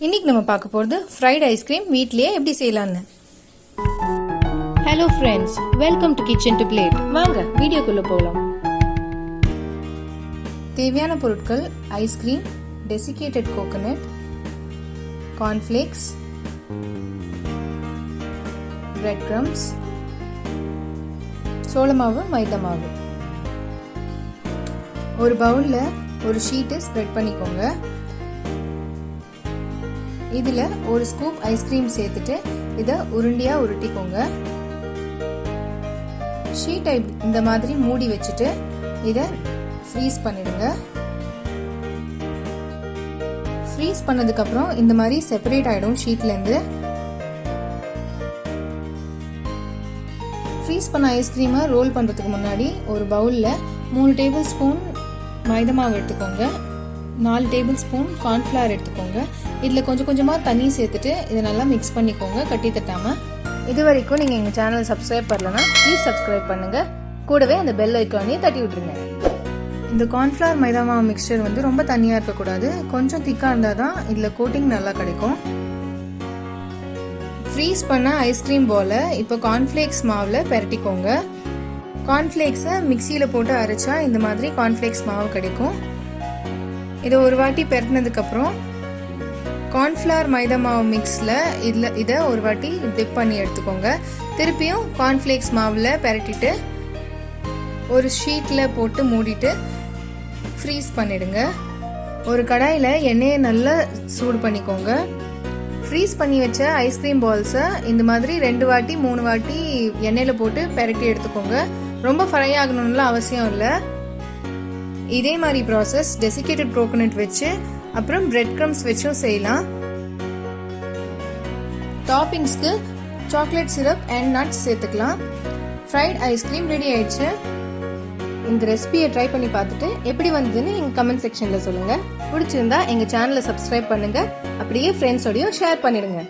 இன்னைக்கு நம்ம பார்க்க போகிறது ஃப்ரைட் ஐஸ்கிரீம் வீட்லயே எப்படி செய்யலாம்னு. Hello friends, welcome to kitchen to plate. வாங்க வீடியோக்குள்ள போகலாம். தேவையான பொருட்கள்: ice cream, desiccated coconut, cornflakes, bread crumbs, சோளமாவு, மைதா மாவு. ஒரு பவுல்ல ஒரு ஷீட்டை ஸ்ப்ரெட் பண்ணிக்கோங்க. இதில் ஒரு ஸ்கூப் ஐஸ்கிரீம் சேர்த்துட்டு இதை உருண்டியாக உருட்டிக்கோங்க. ஷீட்டை இந்த மாதிரி மூடி வச்சுட்டு இதை ஃப்ரீஸ் பண்ணிடுங்க. ஃப்ரீஸ் பண்ணதுக்கப்புறம் இந்த மாதிரி செப்பரேட் ஆகிடும் ஷீட்லேருந்து. ஃப்ரீஸ் பண்ண ஐஸ்கிரீமை ரோல் பண்ணுறதுக்கு முன்னாடி ஒரு பவுலில் 3 டேபிள் ஸ்பூன் மைதா மாவு எடுத்துக்கோங்க, 4 டேபிள் ஸ்பூன் கார்ன்ஃப்ளவர் எடுத்துக்கோங்க. இதில் கொஞ்சம் கொஞ்சமாக தண்ணி சேர்த்துட்டு இதை நல்லா மிக்ஸ் பண்ணிக்கோங்க, கட்டி தட்டாமல். இது வரைக்கும் நீங்கள் எங்கள் சேனல் சப்ஸ்கிரைப் பண்ணலன்னா ப்ளீஸ் சப்ஸ்கிரைப் பண்ணுங்கள். கூடவே அந்த பெல் ஐக்கானையும் தட்டி விட்டுருங்க. இந்த கார்ன்ஃப்ளவர் மைதா மாவு மிக்சர் வந்து ரொம்ப தண்ணியாக இருக்கக்கூடாது, கொஞ்சம் திக்காக இருந்தால் தான் இதில் கோட்டிங் நல்லா கிடைக்கும். ஃப்ரீஸ் பண்ண ஐஸ்கிரீம் பாலை இப்போ கார்ன்ஃப்ளேக்ஸ் மாவில் பெரட்டிக்கோங்க. கார்ன்ஃப்ளேக்ஸை மிக்சியில் போட்டு அரைச்சா இந்த மாதிரி கார்ன்ஃப்ளேக்ஸ் மாவு கிடைக்கும். இதை ஒரு வாட்டி பெரட்டினதுக்கப்புறம் கார்ன்ஃப்ளவர் மைதா மாவு மிக்ஸில் இதை ஒரு வாட்டி டிப் பண்ணி எடுத்துக்கோங்க. திருப்பியும் கார்ன்ஃப்ளேக்ஸ் மாவில் பெரட்டிட்டு ஒரு ஷீட்டில் போட்டு மூடிட்டு ஃப்ரீஸ் பண்ணிடுங்க. ஒரு கடாயில் எண்ணெயை நல்லா சூடு பண்ணிக்கோங்க. ஃப்ரீஸ் பண்ணி வச்ச ஐஸ்கிரீம் பால்ஸை இந்த மாதிரி 2 வாட்டி 3 வாட்டி எண்ணெயில் போட்டு பெரட்டி எடுத்துக்கோங்க. ரொம்ப ஃப்ரை ஆகணும்லாம் அவசியம் இல்லை. இதே மாதிரி ப்ராசஸ் டெசிகேட்டட் கோகோனட் வச்சு அப்புறம் பிரெட் கிரம்ஸ் வச்சும் செய்யலாம். டாப்பிங்ஸ்க்கு சாக்லேட் சிரப் அண்ட் நட்ஸ் சேர்த்துக்கலாம். ஃப்ரைட் ஐஸ்கிரீம் ரெடி ஆயிடுச்சு. இந்த ரெசிபியை ட்ரை பண்ணி பார்த்துட்டு எப்படி வந்ததுன்னு எங்கள் கமெண்ட் செக்ஷனில் சொல்லுங்கள். பிடிச்சிருந்தா எங்கள் சேனலை சப்ஸ்கிரைப் பண்ணுங்கள், அப்படியே ஃப்ரெண்ட்ஸோடையும் ஷேர் பண்ணிடுங்க.